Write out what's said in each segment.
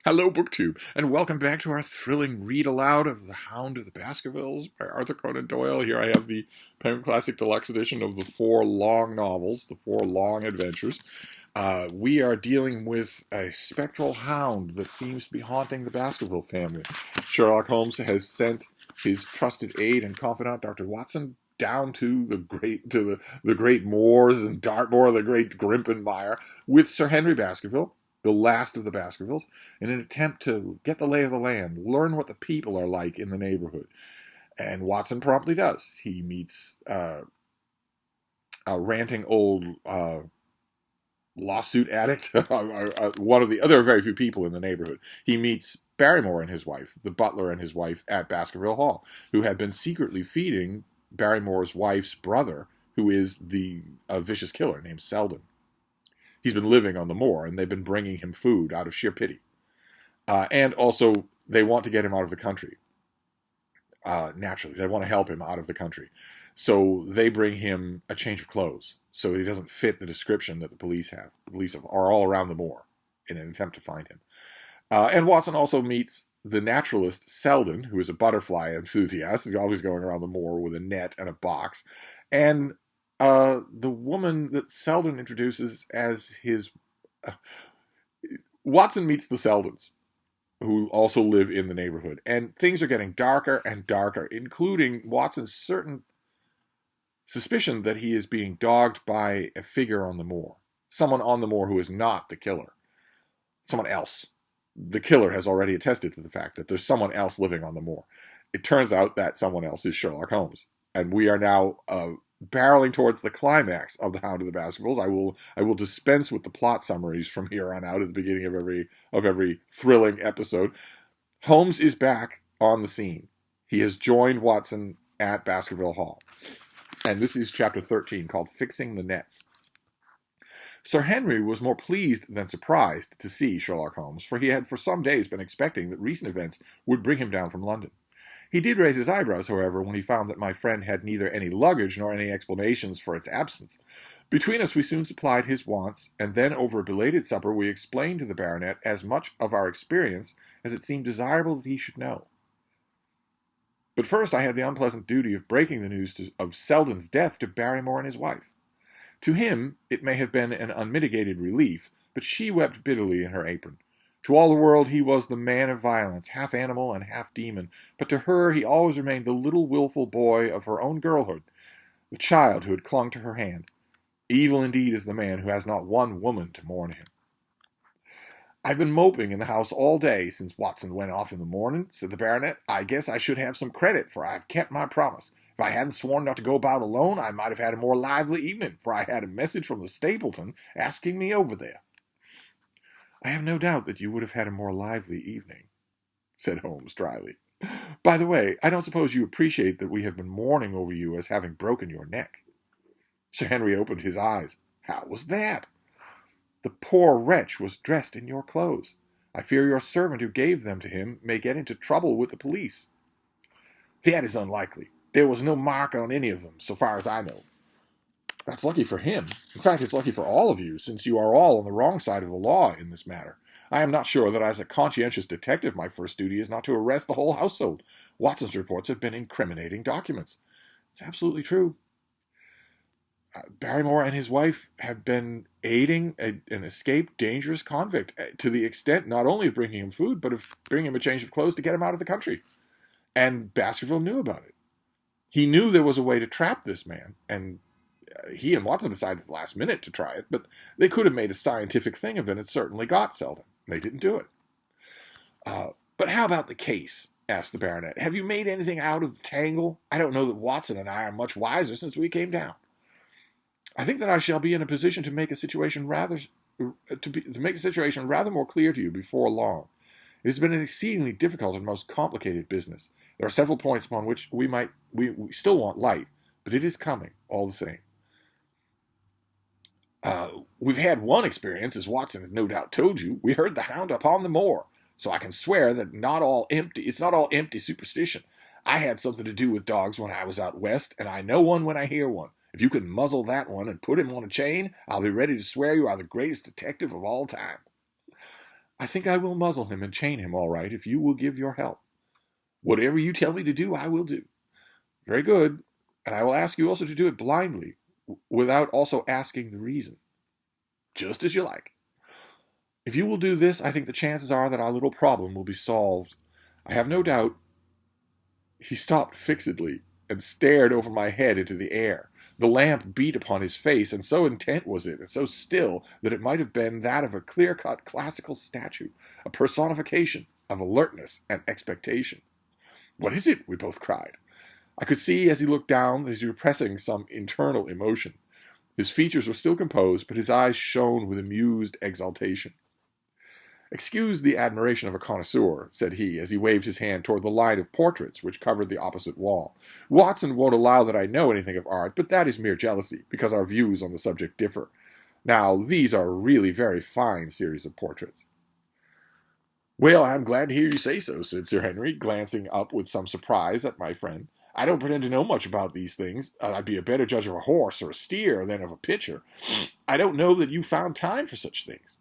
Hello, BookTube, and welcome back to our thrilling read aloud of The Hound of the Baskervilles by Arthur Conan Doyle. Here I have the Penguin Classic Deluxe Edition of the four long novels, the four long adventures. We are dealing with a spectral hound that seems to be haunting the Baskerville family. Sherlock Holmes has sent his trusted aide and confidant, Dr. Watson, down to the great moors and Dartmoor, the great Grimpenmire, with Sir Henry Baskerville, the last of the Baskervilles, in an attempt to get the lay of the land, learn what the people are like in the neighborhood. And Watson promptly does. He meets a ranting old lawsuit addict, one of the other very few people in the neighborhood. He meets Barrymore and his wife, the butler and his wife at Baskerville Hall, who had been secretly feeding Barrymore's wife's brother, who is the vicious killer named Selden. He's been living on the moor, and they've been bringing him food out of sheer pity. And also, they want to get him out of the country. Naturally, they want to help him out of the country. So they bring him a change of clothes, so he doesn't fit the description that the police have. The police are all around the moor in an attempt to find him. And Watson also meets the naturalist Selden, who is a butterfly enthusiast. He's always going around the moor with a net and a box. And the woman that Selden introduces as his... Watson meets the Seldens, who also live in the neighborhood. And things are getting darker and darker, including Watson's certain suspicion that he is being dogged by a figure on the moor. Someone on the moor who is not the killer. Someone else. The killer has already attested to the fact that there's someone else living on the moor. It turns out that someone else is Sherlock Holmes. And we are now barreling towards the climax of The Hound of the Baskervilles. I will dispense with the plot summaries from here on out at the beginning of every thrilling episode. Holmes is back on the scene. He has joined Watson at Baskerville Hall. And this is chapter 13, called Fixing the Nets. Sir Henry was more pleased than surprised to see Sherlock Holmes, for he had for some days been expecting that recent events would bring him down from London. He did raise his eyebrows, however, when he found that my friend had neither any luggage nor any explanations for its absence. Between us we soon supplied his wants, and then over a belated supper we explained to the baronet as much of our experience as it seemed desirable that he should know. But first I had the unpleasant duty of breaking the news of Selden's death to Barrymore and his wife. To him it may have been an unmitigated relief, but she wept bitterly in her apron. To all the world he was the man of violence, half animal and half demon, but to her he always remained the little willful boy of her own girlhood, the child who had clung to her hand. Evil indeed is the man who has not one woman to mourn him. "I've been moping in the house all day since Watson went off in the morning," said the baronet. "I guess I should have some credit, for I've kept my promise. If I hadn't sworn not to go about alone, I might have had a more lively evening, for I had a message from the Stapleton asking me over there." "I have no doubt that you would have had a more lively evening," said Holmes dryly. "By the way, I don't suppose you appreciate that we have been mourning over you as having broken your neck." Sir Henry opened his eyes. "How was that?" "The poor wretch was dressed in your clothes. I fear your servant who gave them to him may get into trouble with the police." "That is unlikely. There was no mark on any of them, so far as I know." "That's lucky for him. In fact, it's lucky for all of you, since you are all on the wrong side of the law in this matter. I am not sure that as a conscientious detective my first duty is not to arrest the whole household. Watson's reports have been incriminating documents." "It's absolutely true." "Barrymore and his wife have been aiding an escaped dangerous convict to the extent not only of bringing him food, but of bringing him a change of clothes to get him out of the country. And Baskerville knew about it. He knew there was a way to trap this man, and he and Watson decided at the last minute to try it, but they could have made a scientific thing of it and certainly got Selden. They didn't do it." "But how about the case?" asked the baronet. "Have you made anything out of the tangle? I don't know that Watson and I are much wiser since we came down." "I think that I shall be in a position to make a situation rather more clear to you before long. It has been an exceedingly difficult and most complicated business. There are several points upon which we still want light, but it is coming all the same. We've had one experience, as Watson has no doubt told you. We heard the hound upon the moor, so I can swear that it's not all empty superstition. I had something to do with dogs when I was out west, and I know one when I hear one. If you can muzzle that one and put him on a chain, I'll be ready to swear you are the greatest detective of all time." I think I will muzzle him and chain him all right if you will give your help. Whatever you tell me to do, I will do. Very good. And I will ask you also to do it blindly, without also asking the reason. Just as you like. If you will do this, I think the chances are that our little problem will be solved. I have no doubt. He stopped fixedly and stared over my head into the air. The lamp beat upon his face, and so intent was it, and so still, that it might have been that of a clear-cut classical statue, a personification of alertness and expectation. What is it? We both cried. I could see as he looked down that he was repressing some internal emotion. His features were still composed, but his eyes shone with amused exultation. Excuse the admiration of a connoisseur, said he, as he waved his hand toward the line of portraits which covered the opposite wall. Watson won't allow that I know anything of art, but that is mere jealousy, because our views on the subject differ. Now, these are really very fine series of portraits. Well, I'm glad to hear you say so, said Sir Henry, glancing up with some surprise at my friend. I don't pretend to know much about these things. I'd be a better judge of a horse or a steer than of a picture. I don't know that you found time for such things.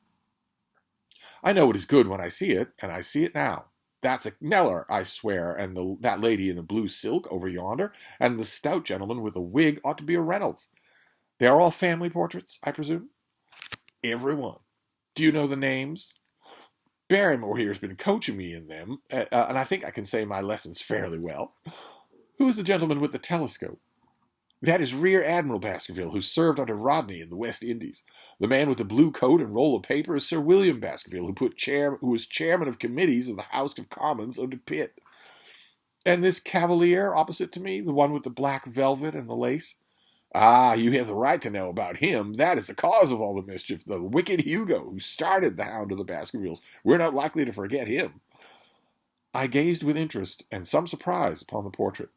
I know it is good when I see it, and I see it now. That's a Kneller, I swear, and that lady in the blue silk over yonder, and the stout gentleman with the wig ought to be a Reynolds. They are all family portraits, I presume? Every one. Do you know the names? Barrymore here has been coaching me in them, and I think I can say my lessons fairly well. Who is the gentleman with the telescope? That is Rear Admiral Baskerville, who served under Rodney in the West Indies. The man with the blue coat and roll of paper is Sir William Baskerville, who was chairman of committees of the House of Commons under Pitt. And this cavalier opposite to me, the one with the black velvet and the lace? Ah, you have the right to know about him. That is the cause of all the mischief, the wicked Hugo, who started the Hound of the Baskervilles. We're not likely to forget him. I gazed with interest and some surprise upon the portrait.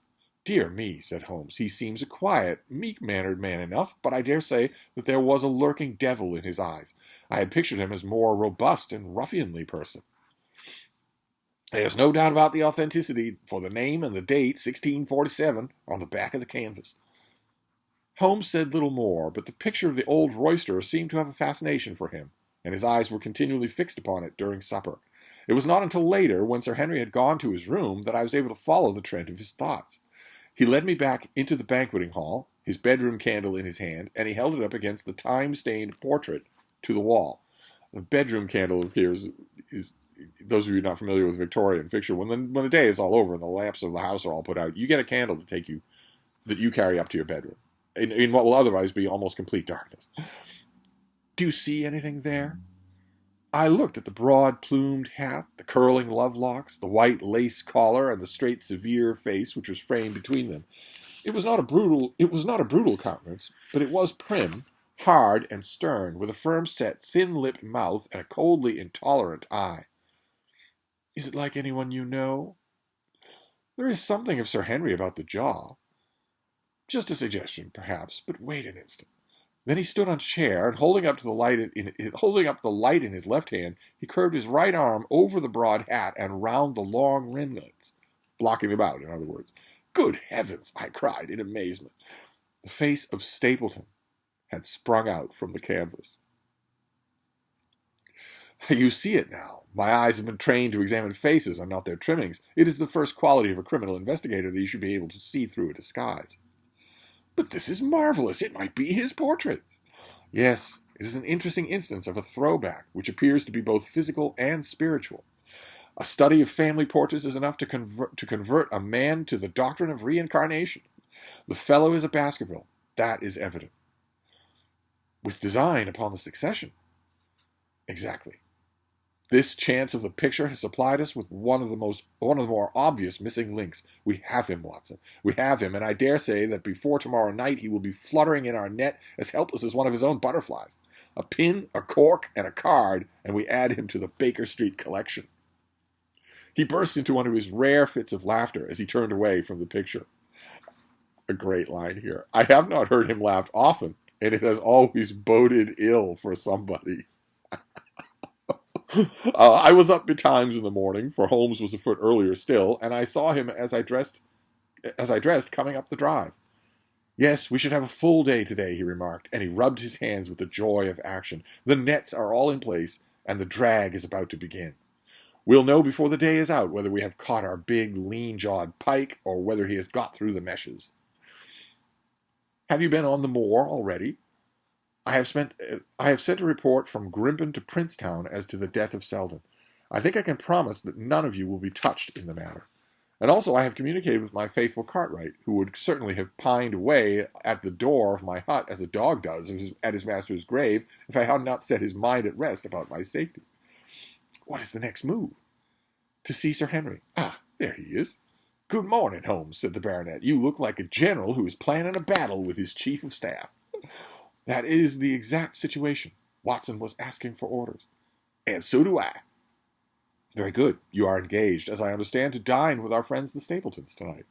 Dear me, said Holmes, he seems a quiet, meek-mannered man enough, but I dare say that there was a lurking devil in his eyes. I had pictured him as more robust and ruffianly person. There's no doubt about the authenticity, for the name and the date, 1647, on the back of the canvas. Holmes said little more, but the picture of the old roisterer seemed to have a fascination for him, and his eyes were continually fixed upon it during supper. It was not until later, when Sir Henry had gone to his room, that I was able to follow the trend of his thoughts. He led me back into the banqueting hall, his bedroom candle in his hand, and he held it up against the time-stained portrait to the wall. The bedroom candle here is those of you not familiar with Victorian picture, when the day is all over and the lamps of the house are all put out, you get a candle to take you that you carry up to your bedroom in what will otherwise be almost complete darkness. Do you see anything there? I looked at the broad-plumed hat, the curling love-locks, the white lace collar, and the straight, severe face which was framed between them. It was not a brutal countenance, but it was prim, hard, and stern, with a firm-set, thin-lipped mouth and a coldly intolerant eye. Is it like anyone you know? There is something of Sir Henry about the jaw. Just a suggestion, perhaps, but wait an instant. Then he stood on a chair, and holding up the light in his left hand, he curved his right arm over the broad hat and round the long ringlets, blocking them out, in other words. Good heavens, I cried in amazement. The face of Stapleton had sprung out from the canvas. You see it now. My eyes have been trained to examine faces and not their trimmings. It is the first quality of a criminal investigator that you should be able to see through a disguise. But this is marvelous. It might be his portrait. Yes, it is an interesting instance of a throwback, which appears to be both physical and spiritual. A study of family portraits is enough to convert a man to the doctrine of reincarnation. The fellow is a Baskerville. That is evident. With design upon the succession. Exactly. This chance of the picture has supplied us with one of the more obvious missing links. We have him, Watson. We have him, and I dare say that before tomorrow night he will be fluttering in our net as helpless as one of his own butterflies. A pin, a cork, and a card, and we add him to the Baker Street collection. He burst into one of his rare fits of laughter as he turned away from the picture. A great line here. I have not heard him laugh often, and it has always boded ill for somebody. I was up betimes in the morning, for Holmes was a foot earlier still, and I saw him as I dressed coming up the drive. Yes, we should have a full day today, he remarked, and he rubbed his hands with the joy of action. The nets are all in place, and the drag is about to begin. We'll know before the day is out whether we have caught our big, lean-jawed pike or whether he has got through the meshes. Have you been on the moor already? I have sent a report from Grimpen to Princetown as to the death of Selden. I think I can promise that none of you will be touched in the matter. And also I have communicated with my faithful Cartwright, who would certainly have pined away at the door of my hut as a dog does at his master's grave if I had not set his mind at rest about my safety. What is the next move? To see Sir Henry. Ah, there he is. Good morning, Holmes, said the baronet. You look like a general who is planning a battle with his chief of staff. That is the exact situation. Watson was asking for orders. And so do I. Very good. You are engaged, as I understand, to dine with our friends the Stapletons tonight.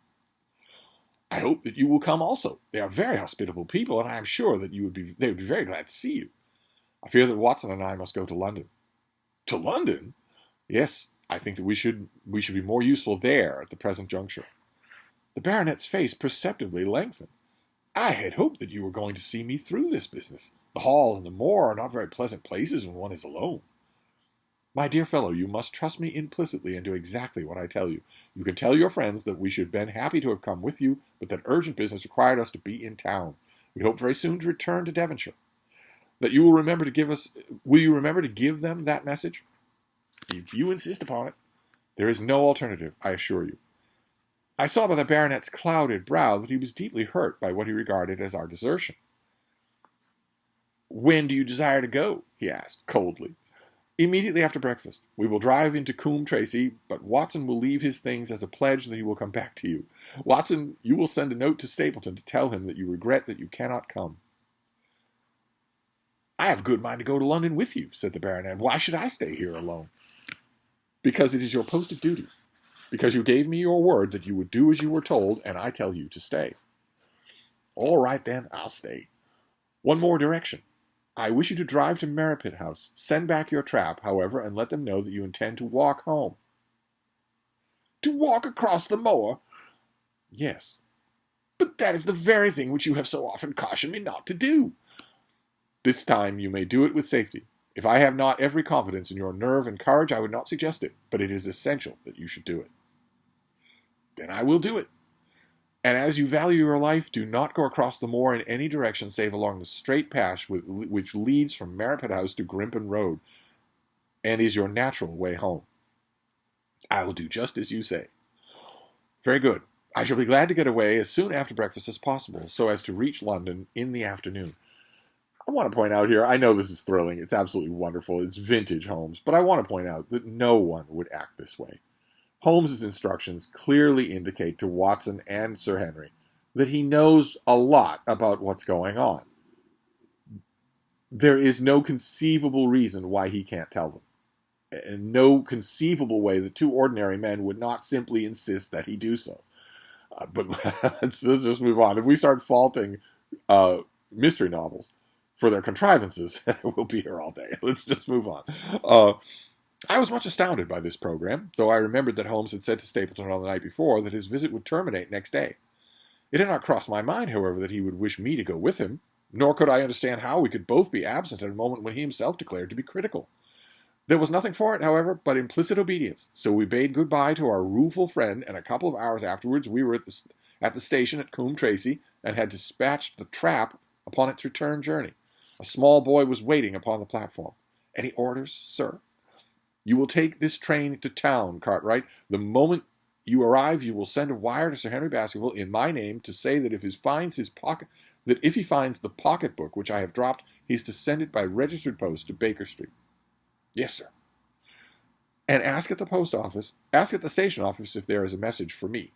I hope that you will come also. They are very hospitable people, and I am sure that they would be very glad to see you. I fear that Watson and I must go to London. To London? Yes, I think that we should be more useful there at the present juncture. The baronet's face perceptibly lengthened. I had hoped that you were going to see me through this business. The hall and the moor are not very pleasant places when one is alone. My dear fellow, you must trust me implicitly and do exactly what I tell you. You can tell your friends that we should have been happy to have come with you, but that urgent business required us to be in town. We hope very soon to return to Devonshire. That you will remember to will you remember to give them that message? If you insist upon it. There is no alternative, I assure you. I saw by the baronet's clouded brow that he was deeply hurt by what he regarded as our desertion. When do you desire to go? He asked, coldly. Immediately after breakfast. We will drive into Coombe Tracy, but Watson will leave his things as a pledge that he will come back to you. Watson, you will send a note to Stapleton to tell him that you regret that you cannot come. I have a good mind to go to London with you, said the baronet. Why should I stay here alone? Because it is your posted duty. Because you gave me your word that you would do as you were told, and I tell you to stay. All right, then, I'll stay. One more direction. I wish you to drive to Merripit House. Send back your trap, however, and let them know that you intend to walk home. To walk across the moor? Yes. But that is the very thing which you have so often cautioned me not to do. This time you may do it with safety. If I have not every confidence in your nerve and courage, I would not suggest it, but it is essential that you should do it. Then I will do it. And as you value your life, do not go across the moor in any direction save along the straight path which leads from Merripit House to Grimpen Road, and is your natural way home. I will do just as you say. Very good. I shall be glad to get away as soon after breakfast as possible, so as to reach London in the afternoon. I want to point out here, I know this is thrilling, it's absolutely wonderful, it's vintage Holmes, but I want to point out that no one would act this way. Holmes's instructions clearly indicate to Watson and Sir Henry that he knows a lot about what's going on. There is no conceivable reason why he can't tell them. And no conceivable way that two ordinary men would not simply insist that he do so. But let's just move on. If we start faulting mystery novels for their contrivances, we'll be here all day. Let's just move on. I was much astounded by this program, though I remembered that Holmes had said to Stapleton on the night before that his visit would terminate next day. It had not crossed my mind, however, that he would wish me to go with him, nor could I understand how we could both be absent at a moment when he himself declared to be critical. There was nothing for it, however, but implicit obedience, so we bade good-bye to our rueful friend, and a couple of hours afterwards we were at the station at Coombe Tracy, and had dispatched the trap upon its return journey. A small boy was waiting upon the platform. Any orders, sir? You will take this train to town, Cartwright. The moment you arrive, you will send a wire to Sir Henry Baskerville in my name to say that if he finds the pocketbook which I have dropped, he is to send it by registered post to Baker Street. Yes, sir. And ask at the station office if there is a message for me.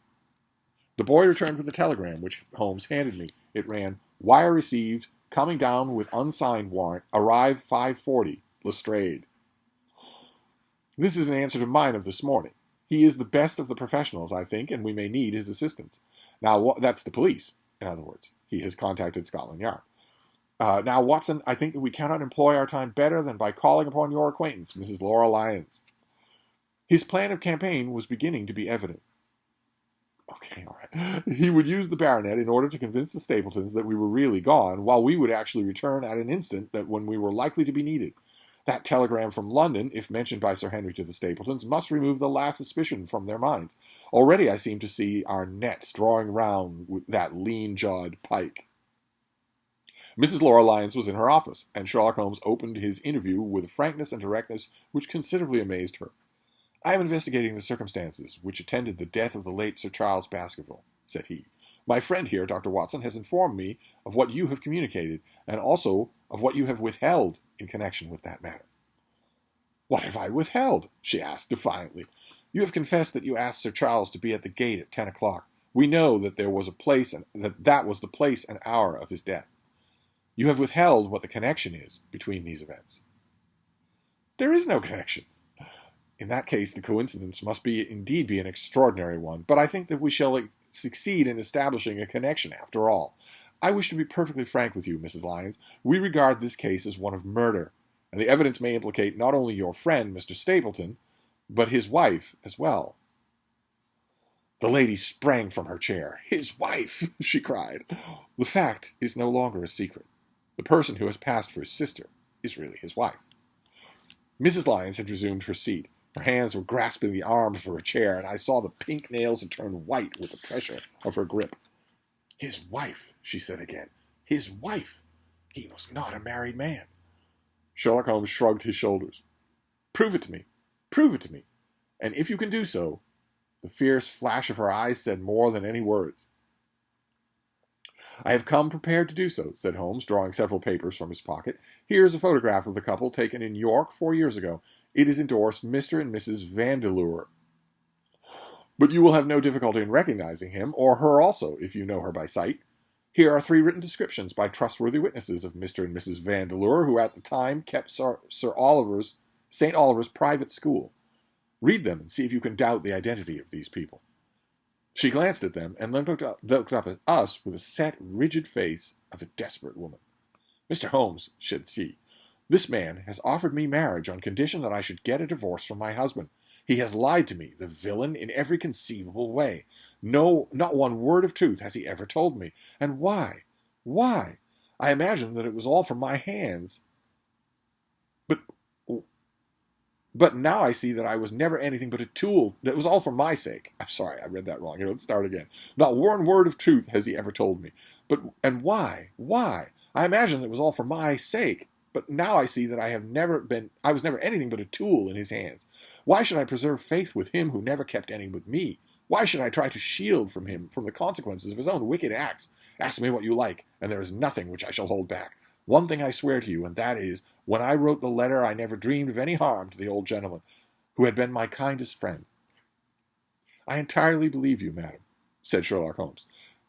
The boy returned with a telegram which Holmes handed me. It ran, wire received, coming down with unsigned warrant, arrive 5:40, Lestrade. This is an answer to mine of this morning. He is the best of the professionals, I think, and we may need his assistance. Now, that's the police, in other words. He has contacted Scotland Yard. Now, Watson, I think that we cannot employ our time better than by calling upon your acquaintance, Mrs. Laura Lyons. His plan of campaign was beginning to be evident. Okay, all right. He would use the baronet in order to convince the Stapletons that we were really gone, while we would actually return at an instant that when we were likely to be needed. That telegram from London, if mentioned by Sir Henry to the Stapletons, must remove the last suspicion from their minds. Already I seem to see our nets drawing round with that lean-jawed pike. Mrs. Laura Lyons was in her office, and Sherlock Holmes opened his interview with a frankness and directness which considerably amazed her. "I am investigating the circumstances which attended the death of the late Sir Charles Baskerville," said he. "My friend here, Dr. Watson, has informed me of what you have communicated, and also of what you have withheld in connection with that matter." "What have I withheld?" she asked defiantly. "You have confessed that you asked Sir Charles to be at the gate at 10 o'clock. We know that there was a place, and that was the place and hour of his death. You have withheld what the connection is between these events." "There is no connection." "In that case, the coincidence must indeed be an extraordinary one, but I think that we shall succeed in establishing a connection after all. I wish to be perfectly frank with you, Mrs. Lyons. We regard this case as one of murder, and the evidence may implicate not only your friend, Mr. Stapleton, but his wife as well." The lady sprang from her chair. "His wife!" she cried. "The fact is no longer a secret. The person who has passed for his sister is really his wife." Mrs. Lyons had resumed her seat. Her hands were grasping the arms of her chair, and I saw the pink nails had turned white with the pressure of her grip. "His wife," she said again. "His wife! He was not a married man." Sherlock Holmes shrugged his shoulders. "Prove it to me. Prove it to me. And if you can do so—" The fierce flash of her eyes said more than any words. "I have come prepared to do so," said Holmes, drawing several papers from his pocket. "Here is a photograph of the couple taken in York 4 years ago. It is endorsed Mr. and Mrs. Vandeleur. But you will have no difficulty in recognizing him, or her also, if you know her by sight. Here are 3 written descriptions by trustworthy witnesses of Mr. and Mrs. Vandeleur, who at the time kept St. Oliver's private school. Read them and see if you can doubt the identity of these people." She glanced at them and then looked up at us with a set, rigid face of a desperate woman. "Mr. Holmes," said she, "this man has offered me marriage on condition that I should get a divorce from my husband. He has lied to me, the villain, in every conceivable way. No, not one word of truth has he ever told me. And why? Why? I imagined that it was all from my hands. But now I see that I was never anything but a tool. That was all for my sake. I'm sorry, I read that wrong. Let's start again. Not one word of truth has he ever told me. And why? Why? I imagined it was all for my sake. But now I see that I was never anything but a tool in his hands. Why should I preserve faith with him who never kept any with me? Why should I try to shield from him from the consequences of his own wicked acts? Ask me what you like, and there is nothing which I shall hold back. One thing I swear to you, and that is, when I wrote the letter, I never dreamed of any harm to the old gentleman, who had been my kindest friend." "I entirely believe you, madam," said Sherlock Holmes.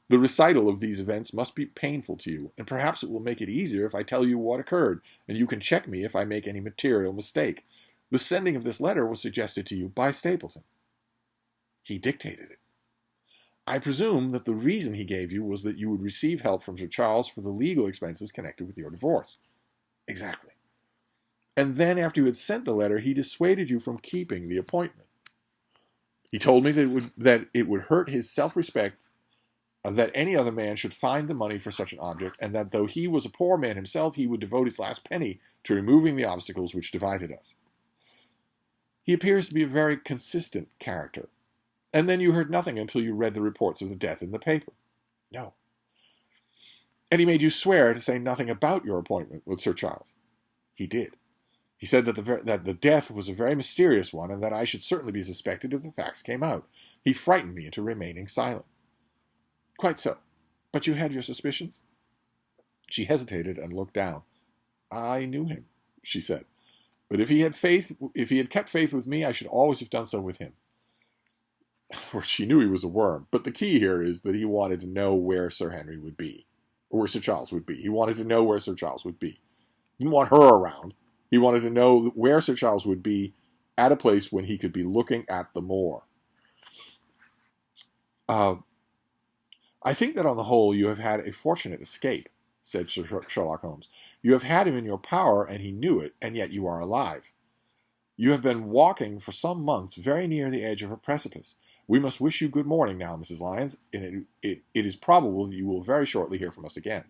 "The recital of these events must be painful to you, and perhaps it will make it easier if I tell you what occurred, and you can check me if I make any material mistake. The sending of this letter was suggested to you by Stapleton." "He dictated it." "I presume that the reason he gave you was that you would receive help from Sir Charles for the legal expenses connected with your divorce." "Exactly." "And then, after you had sent the letter, he dissuaded you from keeping the appointment." "He told me that it would hurt his self-respect that any other man should find the money for such an object, and that though he was a poor man himself, he would devote his last penny to removing the obstacles which divided us." "He appears to be a very consistent character. And then you heard nothing until you read the reports of the death in the paper?" "No." "And he made you swear to say nothing about your appointment with Sir Charles?" "He did. He said that the death was a very mysterious one, and that I should certainly be suspected if the facts came out. He frightened me into remaining silent." "Quite so. But you had your suspicions?" She hesitated and looked down. "I knew him," she said. "But if he had kept faith with me, I should always have done so with him." Well, she knew he was a worm, but the key here is that he wanted to know where Sir Henry would be, or where Sir Charles would be. He wanted to know where Sir Charles would be. He didn't want her around. He wanted to know where Sir Charles would be at a place when he could be looking at the moor. "I think that on the whole you have had a fortunate escape," said Sherlock Holmes. "You have had him in your power, and he knew it, and yet you are alive. You have been walking for some months very near the edge of a precipice. We must wish you good morning now, Mrs. Lyons, and it is probable that you will very shortly hear from us again."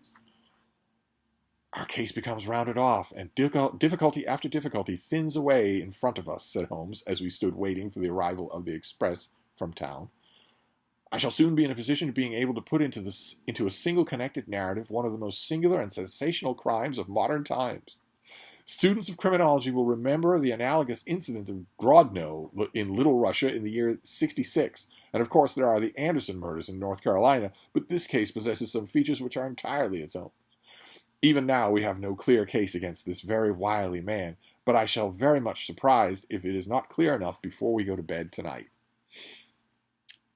Our case becomes rounded off, and difficulty after difficulty thins away in front of us, said Holmes, as we stood waiting for the arrival of the express from town. I shall soon be in a position of being able to put into a single connected narrative one of the most singular and sensational crimes of modern times. Students of criminology will remember the analogous incident of Grodno in Little Russia in the year 66, and of course there are the Anderson murders in North Carolina, but this case possesses some features which are entirely its own. Even now we have no clear case against this very wily man, but I shall very much surprised if it is not clear enough before we go to bed tonight.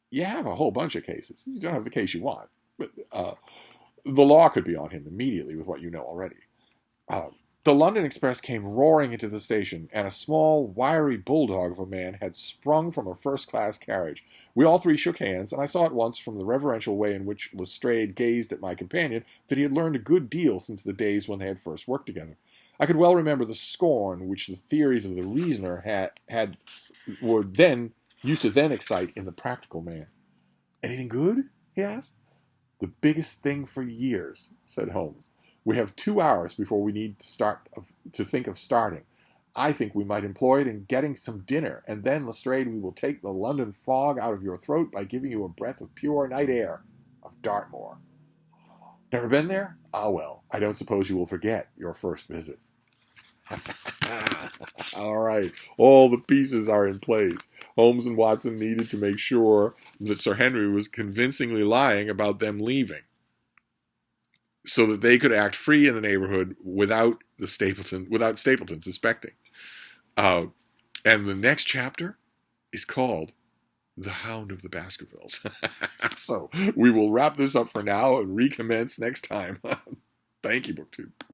You have a whole bunch of cases. You don't have the case you want, but the law could be on him immediately with what you know already. The London Express came roaring into the station, and a small, wiry bulldog of a man had sprung from a first-class carriage. We all three shook hands, and I saw at once from the reverential way in which Lestrade gazed at my companion that he had learned a good deal since the days when they had first worked together. I could well remember the scorn which the theories of the reasoner used to then excite in the practical man. Anything good? He asked. The biggest thing for years, said Holmes. We have 2 hours before we need to think of starting. I think we might employ it in getting some dinner, and then, Lestrade, we will take the London fog out of your throat by giving you a breath of pure night air of Dartmoor. Never been there? Ah, well, I don't suppose you will forget your first visit. All right, all the pieces are in place. Holmes and Watson needed to make sure that Sir Henry was convincingly lying about them leaving, so that they could act free in the neighborhood without Stapleton suspecting. And the next chapter is called The Hound of the Baskervilles. So we will wrap this up for now and recommence next time. Thank you, BookTube.